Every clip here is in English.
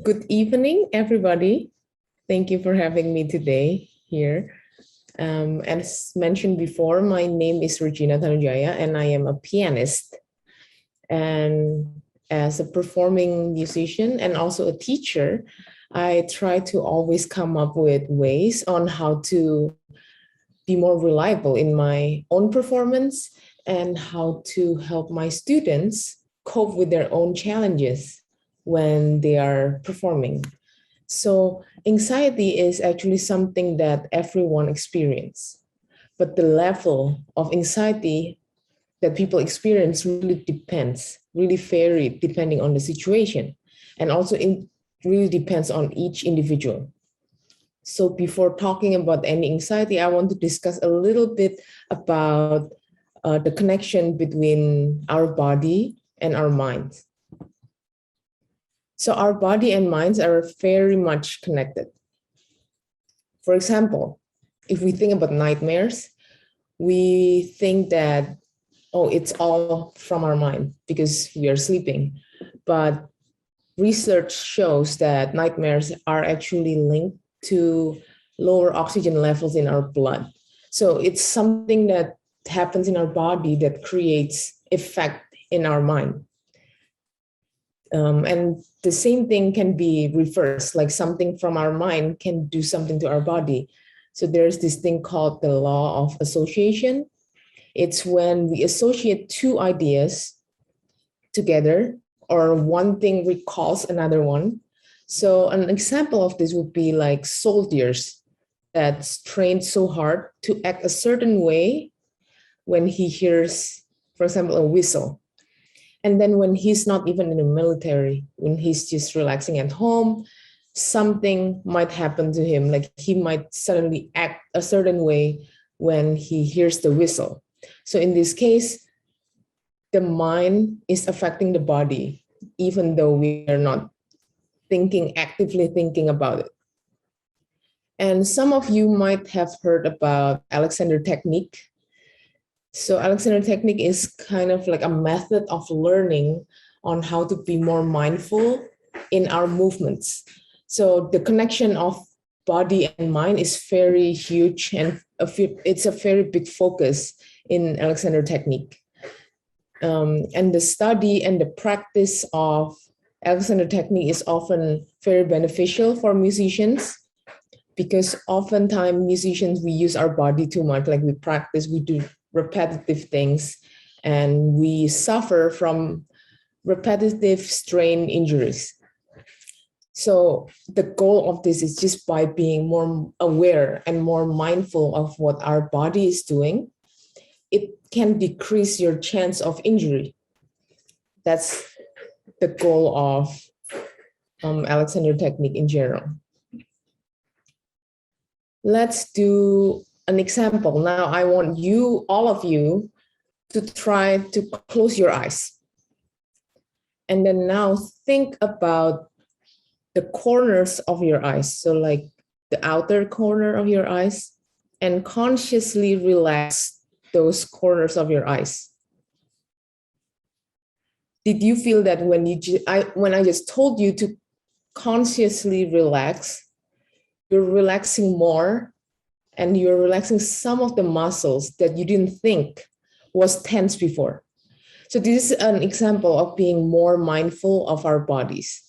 Good evening, everybody. Thank you for having me today here. As mentioned before, my name is Regina Tanujaya, and I am a pianist. And as a performing musician and also a teacher, I try to always come up with ways on how to be more reliable in my own performance and how to help my students cope with their own challenges when they are performing. So anxiety is actually something that everyone experiences, but the level of anxiety that people experience really depends, really varied depending on the situation. And also it really depends on each individual. So before talking about any anxiety, I want to discuss a little bit about the connection between our body and our minds. So our body and minds are very much connected. For example, if we think about nightmares, we think that, oh, it's all from our mind because we are sleeping. But research shows that nightmares are actually linked to lower oxygen levels in our blood. So it's something that happens in our body that creates effect in our mind. And the same thing can be reversed, like something from our mind can do something to our body. So there's this thing called the law of association. It's when we associate two ideas together or one thing recalls another one. So an example of this would be like soldiers that's trained so hard to act a certain way when he hears, for example, a whistle. And then when he's not even in the military, when he's just relaxing at home, something might happen to him. Like he might suddenly act a certain way when he hears the whistle. So in this case, the mind is affecting the body, even though we are not actively thinking about it. And some of you might have heard about Alexander technique. So Alexander technique is kind of like a method of learning on how to be more mindful in our movements. So the connection of body and mind is very huge, and it's a very big focus in Alexander technique. And the study and the practice of Alexander technique is often very beneficial for musicians, because oftentimes musicians, we use our body too much, like we practice, we do repetitive things, and we suffer from repetitive strain injuries. So the goal of this is just by being more aware and more mindful of what our body is doing, it can decrease your chance of injury. That's the goal of Alexander technique in general. Let's do an example. Now I want you, all of you, to try to close your eyes. And then now think about the corners of your eyes. So like the outer corner of your eyes, and consciously relax those corners of your eyes. Did you feel that when I just told you to consciously relax, you're relaxing more, and you're relaxing some of the muscles that you didn't think was tense before? So this is an example of being more mindful of our bodies.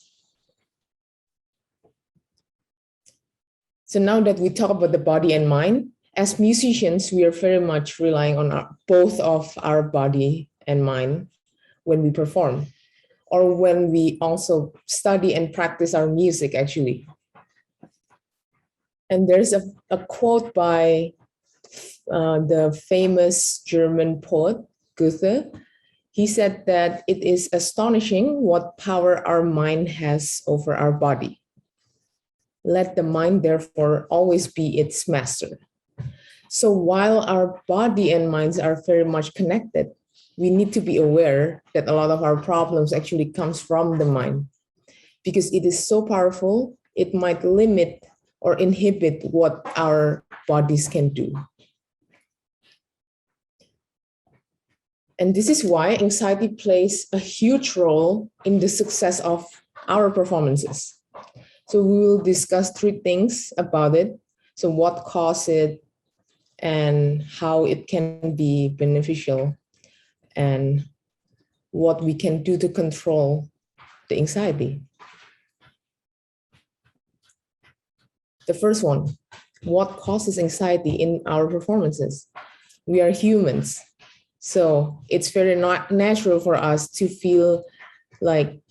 So now that we talk about the body and mind, as musicians, we are very much relying on both of our body and mind when we perform, or when we also study and practice our music, actually. And there's a quote by the famous German poet, Goethe. He said that it is astonishing what power our mind has over our body. Let the mind, therefore, always be its master. So while our body and minds are very much connected, we need to be aware that a lot of our problems actually comes from the mind, because it is so powerful, it might limit or inhibit what our bodies can do. And this is why anxiety plays a huge role in the success of our performances. So we will discuss three things about it. So what causes it and how it can be beneficial and what we can do to control the anxiety. The first one, what causes anxiety in our performances? We are humans. So it's very natural for us to feel like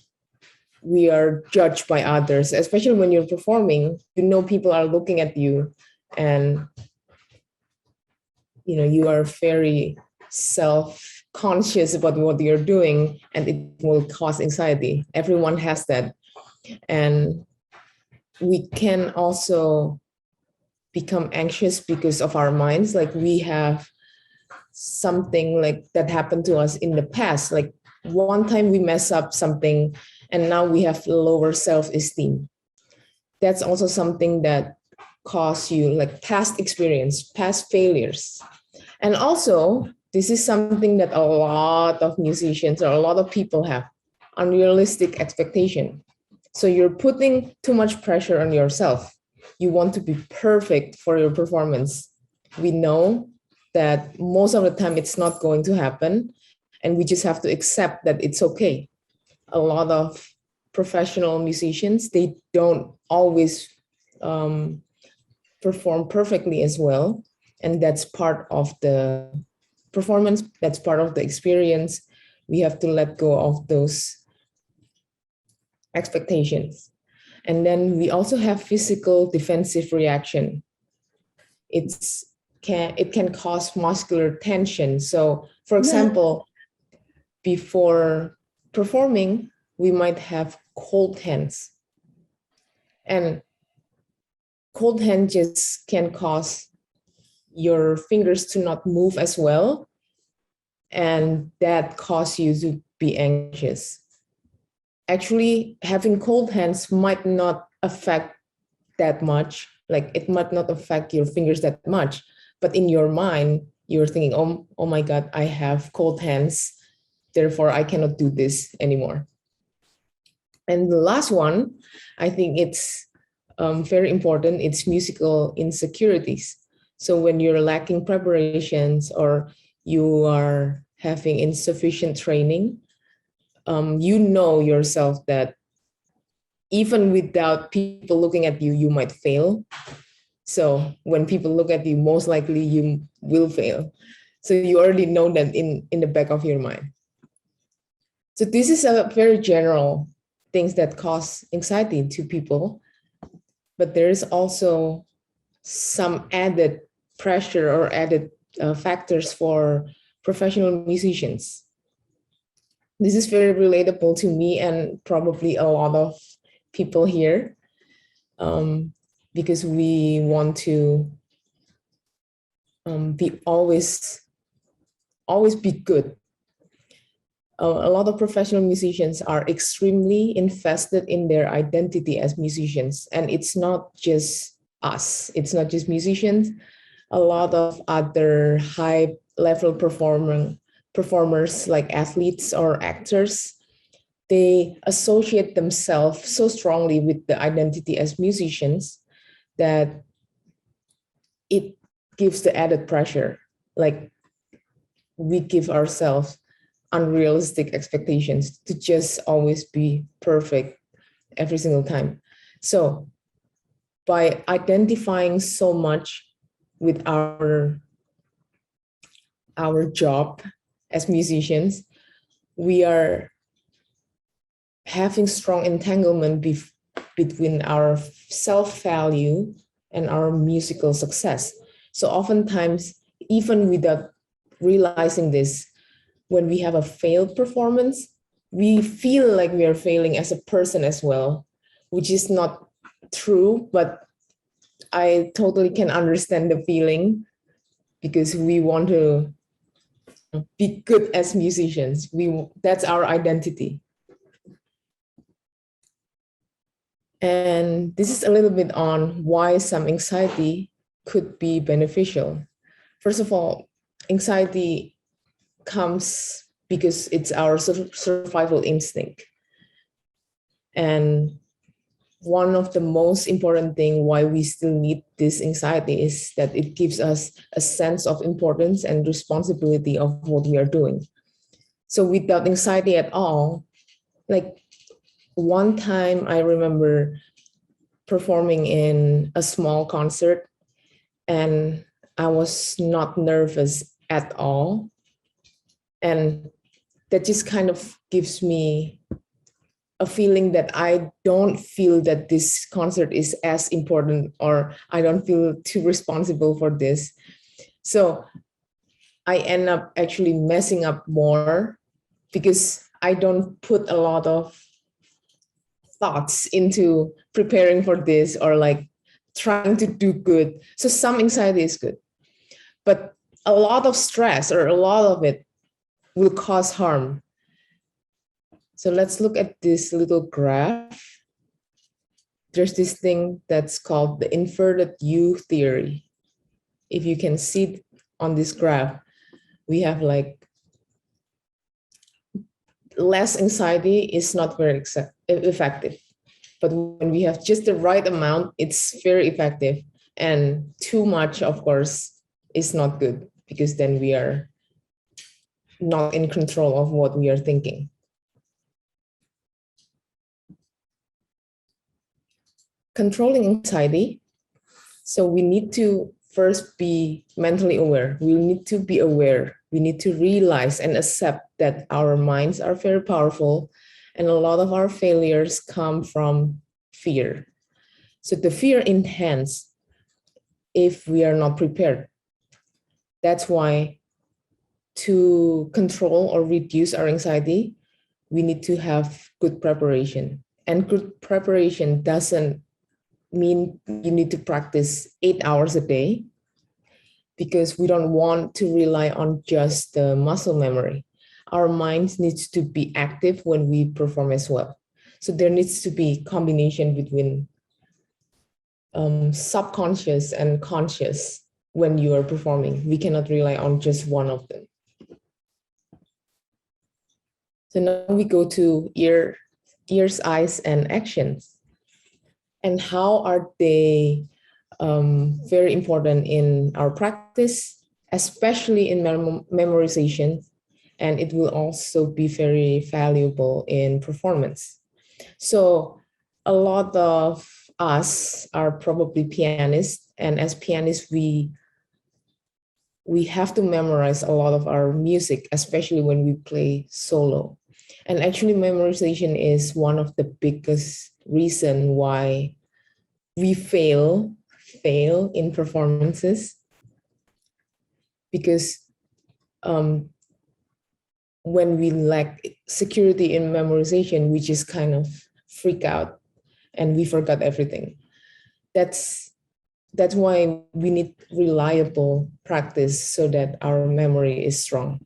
we are judged by others, especially when you're performing. You know, people are looking at you, and you are very self-conscious about what you're doing, and it will cause anxiety. Everyone has that. And we can also become anxious because of our minds. Like we have something like that happened to us in the past. Like one time we mess up something and now we have lower self-esteem. That's also something that cause you like past experience, past failures. And also, this is something that a lot of musicians or a lot of people have, unrealistic expectation. So you're putting too much pressure on yourself. You want to be perfect for your performance. We know that most of the time it's not going to happen, and we just have to accept that it's okay. A lot of professional musicians, they don't always perform perfectly as well, and that's part of the performance, that's part of the experience. We have to let go of those expectations. And then we also have physical defensive reaction. It can cause muscular tension. So, for example, before performing, we might have cold hands. And cold hands just can cause your fingers to not move as well. And that causes you to be anxious. Actually, having cold hands might not affect that much. Like it might not affect your fingers that much. But in your mind, you're thinking, oh my God, I have cold hands. Therefore, I cannot do this anymore. And the last one, I think it's very important. It's musical insecurities. So when you're lacking preparations or you are having insufficient training, you know yourself that even without people looking at you, you might fail. So when people look at you, most likely you will fail. So you already know that in the back of your mind. So this is a very general things that cause anxiety to people, but there is also some added pressure or added factors for professional musicians. This is very relatable to me and probably a lot of people here, because we want to be always be good. A lot of professional musicians are extremely invested in their identity as musicians, and it's not just us. It's not just musicians. A lot of other high level performers like athletes or actors, they associate themselves so strongly with the identity as musicians that it gives the added pressure. Like we give ourselves unrealistic expectations to just always be perfect every single time. So by identifying so much with our job as musicians, we are having strong entanglement between our self-value and our musical success. So oftentimes, even without realizing this, when we have a failed performance, we feel like we are failing as a person as well, which is not true, but I totally can understand the feeling because we want to be good as musicians. That's our identity. And this is a little bit on why some anxiety could be beneficial. First of all, anxiety comes because it's our survival instinct. And one of the most important thing why we still need this anxiety is that it gives us a sense of importance and responsibility of what we are doing. So without anxiety at all, like one time I remember performing in a small concert and I was not nervous at all. And that just kind of gives me a feeling that I don't feel that this concert is as important, or I don't feel too responsible for this. So I end up actually messing up more because I don't put a lot of thoughts into preparing for this or like trying to do good. So some anxiety is good, but a lot of stress or a lot of it will cause harm. So let's look at this little graph. There's this thing that's called the inverted U theory. If you can see on this graph, we have like less anxiety is not very effective. But when we have just the right amount, it's very effective. And too much, of course, is not good because then we are not in control of what we are thinking. Controlling anxiety. So we need to first be mentally aware. We need to be aware. We need to realize and accept that our minds are very powerful and a lot of our failures come from fear. So the fear enhances if we are not prepared. That's why to control or reduce our anxiety, we need to have good preparation. And good preparation doesn't mean you need to practice 8 hours a day, because we don't want to rely on just the muscle memory. Our mind needs to be active when we perform as well. So there needs to be combination between subconscious and conscious when you are performing. We cannot rely on just one of them. So now we go to ears, eyes, and actions. And how are they very important in our practice, especially in memorization, and it will also be very valuable in performance. So a lot of us are probably pianists, and as pianists, we have to memorize a lot of our music, especially when we play solo. And actually, memorization is one of the biggest reason why we fail in performances, because when we lack security in memorization, we just kind of freak out and we forgot everything. That's why we need reliable practice so that our memory is strong.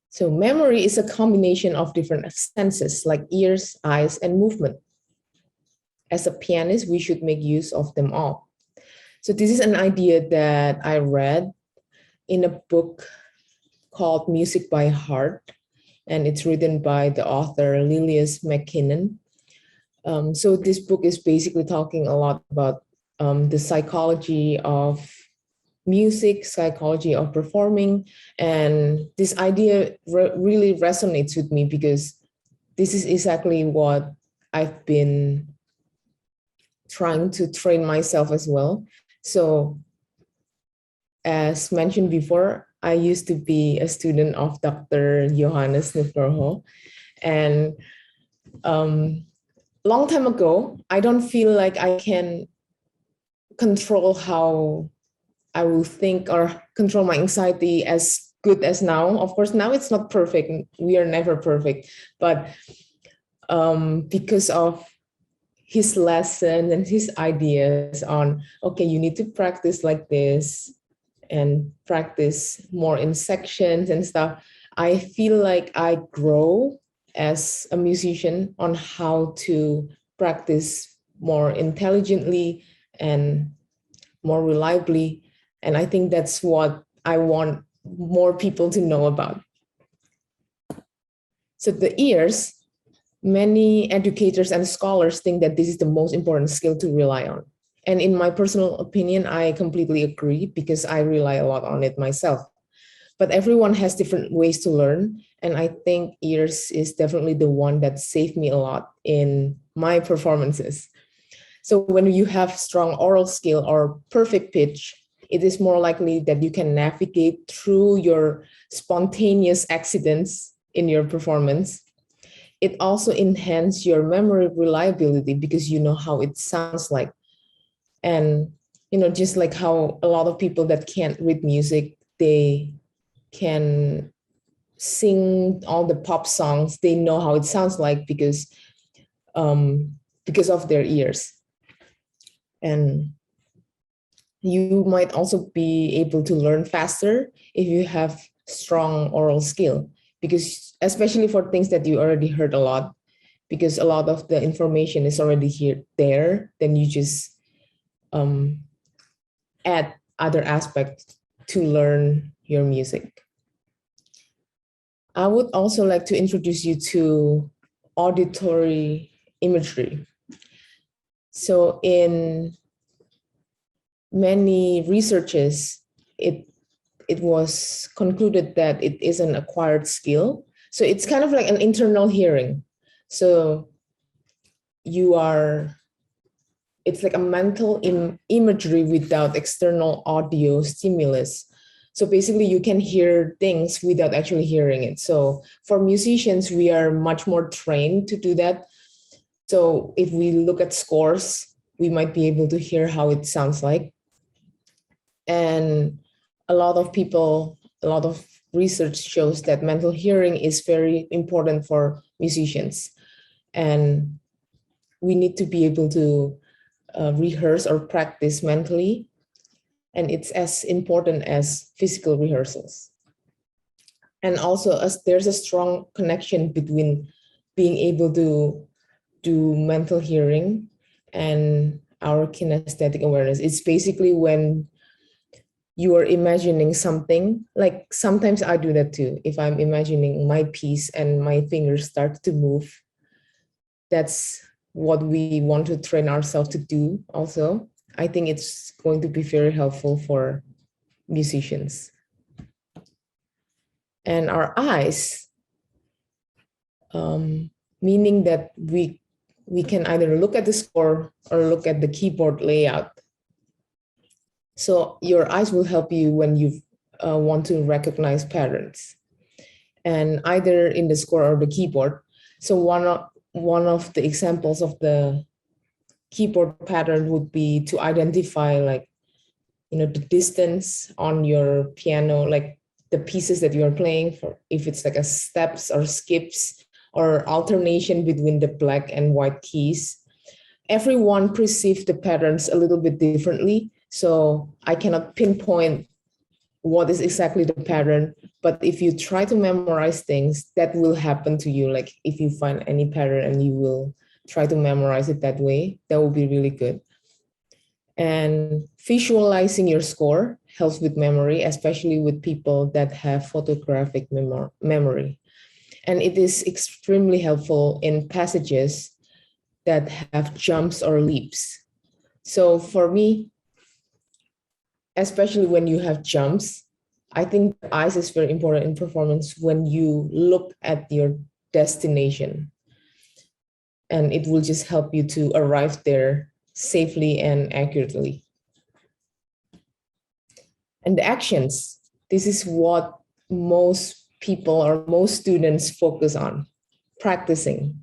So memory is a combination of different senses like ears, eyes, and movement. As a pianist, we should make use of them all. So this is an idea that I read in a book called Music by Heart, and it's written by the author Lilias McKinnon. So this book is basically talking a lot about the psychology of music, psychology of performing, and this idea really resonates with me because this is exactly what I've been trying to train myself as well. So as mentioned before, I used to be a student of Dr. Johannes Nugroho, and long time ago, I don't feel like I can control how I will think or control my anxiety as good as now. Of course, now it's not perfect. We are never perfect, but because of his lessons and his ideas on, okay, you need to practice like this and practice more in sections and stuff, I feel like I grow as a musician on how to practice more intelligently and more reliably. And I think that's what I want more people to know about. So the ears, Many educators and scholars think that this is the most important skill to rely on. And in my personal opinion, I completely agree because I rely a lot on it myself. But everyone has different ways to learn. And I think ears is definitely the one that saved me a lot in my performances. So when you have strong oral skill or perfect pitch, it is more likely that you can navigate through your spontaneous accidents in your performance. It also enhances your memory reliability because you know how it sounds like. And just like how a lot of people that can't read music, they can sing all the pop songs. They know how it sounds like because of their ears. And you might also be able to learn faster if you have strong oral skill, because especially for things that you already heard a lot, because a lot of the information is already there, then you just add other aspects to learn your music. I would also like to introduce you to auditory imagery. So in many researches, it was concluded that it is an acquired skill. So it's kind of like an internal hearing. So it's like a mental imagery without external audio stimulus. So basically you can hear things without actually hearing it. So for musicians, we are much more trained to do that. So if we look at scores, we might be able to hear how it sounds like. And a lot of research shows that mental hearing is very important for musicians. And we need to be able to rehearse or practice mentally. And it's as important as physical rehearsals. And also, as there's a strong connection between being able to do mental hearing and our kinesthetic awareness. It's basically when you are imagining something, like sometimes I do that too. If I'm imagining my piece and my fingers start to move, that's what we want to train ourselves to do also. I think it's going to be very helpful for musicians. And our eyes, meaning that we can either look at the score or look at the keyboard layout. So your eyes will help you when you want to recognize patterns, and either in the score or the keyboard. So one of the examples of the keyboard pattern would be to identify the distance on your piano, like the pieces that you are playing, for if it's like a steps or skips or alternation between the black and white keys. Everyone perceives the patterns a little bit differently. So I cannot pinpoint what is exactly the pattern, but if you try to memorize things, that will happen to you. Like if you find any pattern and you will try to memorize it that way, that will be really good. And visualizing your score helps with memory, especially with people that have photographic memory. And it is extremely helpful in passages that have jumps or leaps. So for me, especially when you have jumps, I think the eyes is very important in performance when you look at your destination. And it will just help you to arrive there safely and accurately. And the actions, this is what most people or most students focus on, practicing.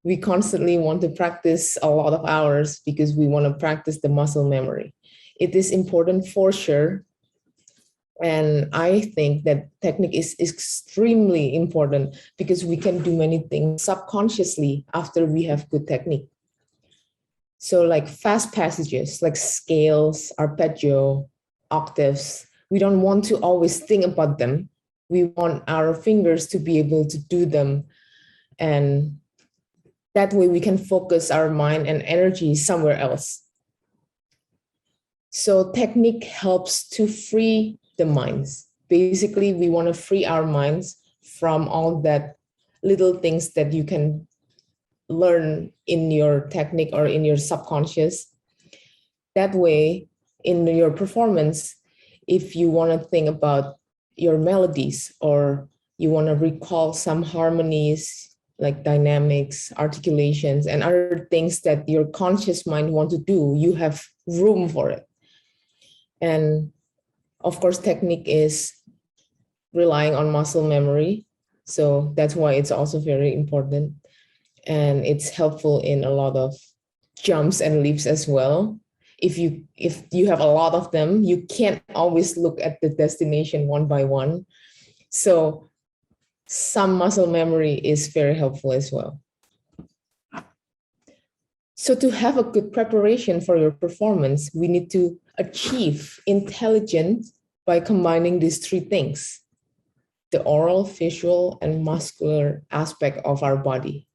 We constantly want to practice a lot of hours because we want to practice the muscle memory. It is important for sure. And I think that technique is extremely important because we can do many things subconsciously after we have good technique. So like fast passages, like scales, arpeggio, octaves, we don't want to always think about them. We want our fingers to be able to do them. And that way we can focus our mind and energy somewhere else. So technique helps to free the minds. Basically, we want to free our minds from all that little things that you can learn in your technique or in your subconscious. That way, in your performance, if you want to think about your melodies or you want to recall some harmonies like dynamics, articulations, and other things that your conscious mind want to do, you have room for it. And of course, technique is relying on muscle memory. So that's why it's also very important. And it's helpful in a lot of jumps and leaps as well. If you have a lot of them, you can't always look at the destination one by one. So some muscle memory is very helpful as well. So to have a good preparation for your performance, we need to achieve intelligence by combining these three things: the oral, visual, and muscular aspect of our body.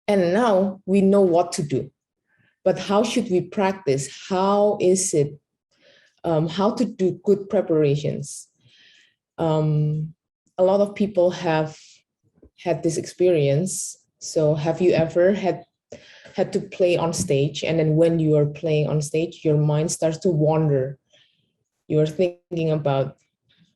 And now we know what to do, but how should we practice? How is it, how to do good preparations? A lot of people have had this experience. So have you ever had to play on stage, and then when you are playing on stage, your mind starts to wander? You're thinking about,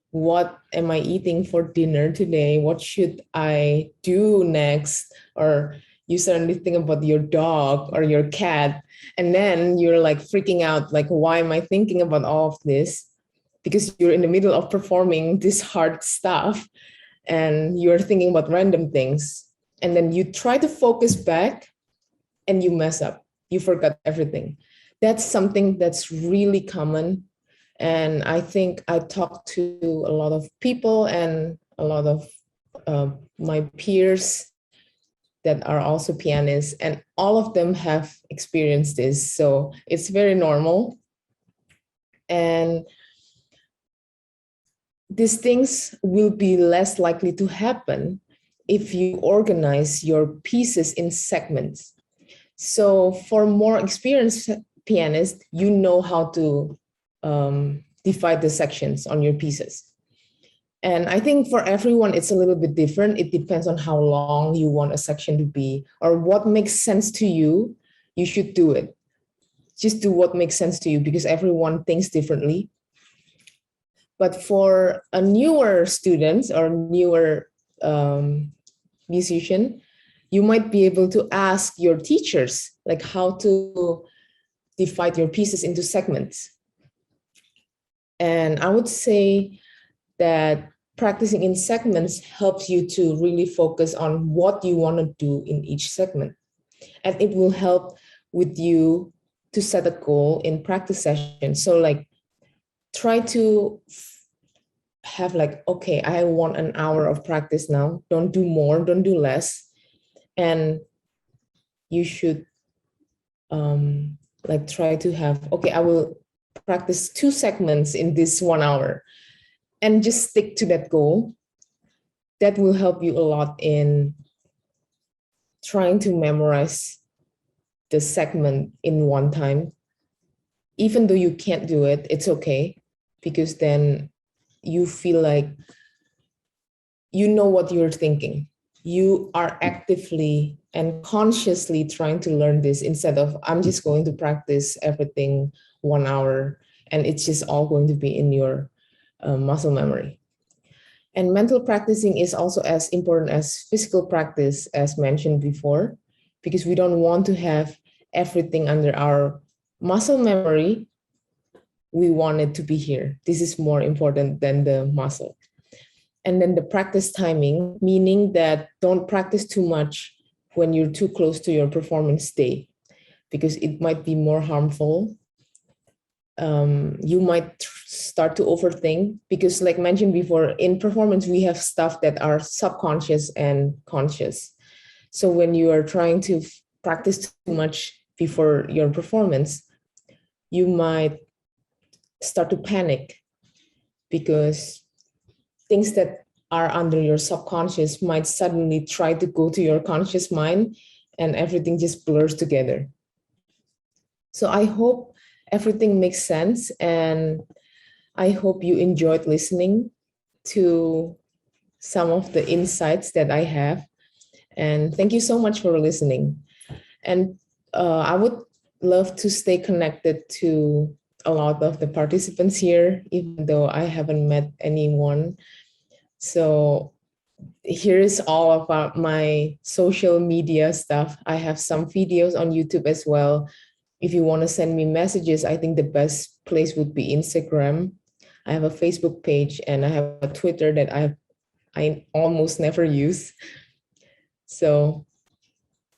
what am I eating for dinner today? What should I do next? Or you suddenly think about your dog or your cat, and then you're like freaking out, like, why am I thinking about all of this? Because you're in the middle of performing this hard stuff and you're thinking about random things. And then you try to focus back and you mess up. You forgot everything. That's something that's really common. And I think I talked to a lot of people and a lot of my peers that are also pianists, and all of them have experienced this. So it's very normal. And these things will be less likely to happen if you organize your pieces in segments. So for more experienced pianists, you know how to divide the sections on your pieces. And I think for everyone, it's a little bit different. It depends on how long you want a section to be or what makes sense to you. You should do it. Just do what makes sense to you, because everyone thinks differently. But for a newer student or newer musician, you might be able to ask your teachers like how to divide your pieces into segments. And I would say that practicing in segments helps you to really focus on what you want to do in each segment. And it will help with you to set a goal in practice sessions. So like try to have like, okay, I want an hour of practice now. Don't do more, don't do less. And you should like try to have, okay, I will practice 2 segments in this 1 hour, and just stick to that goal. That will help you a lot in trying to memorize the segment in one time. Even though you can't do it, it's okay, because then you feel like you know what you're thinking. You are actively and consciously trying to learn this, instead of I'm just going to practice everything 1 hour and it's just all going to be in your muscle memory. And mental practicing is also as important as physical practice, as mentioned before, because we don't want to have everything under our muscle memory. We want it to be here. This is more important than the muscle. And then the practice timing, meaning that don't practice too much when you're too close to your performance day, because it might be more harmful. You might start to overthink, because like mentioned before, in performance, we have stuff that are subconscious and conscious. So when you are trying to practice too much before your performance, you might start to panic, because things that are under your subconscious might suddenly try to go to your conscious mind, and everything just blurs together. So I hope everything makes sense, and I hope you enjoyed listening to some of the insights that I have. And thank you so much for listening. And I would love to stay connected to a lot of the participants here, even though I haven't met anyone. So here is all of my social media stuff. I have some videos on YouTube as well. If you want to send me messages, I think the best place would be Instagram. I have a Facebook page and I have a Twitter that I almost never use. So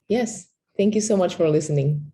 yes, thank you so much for listening.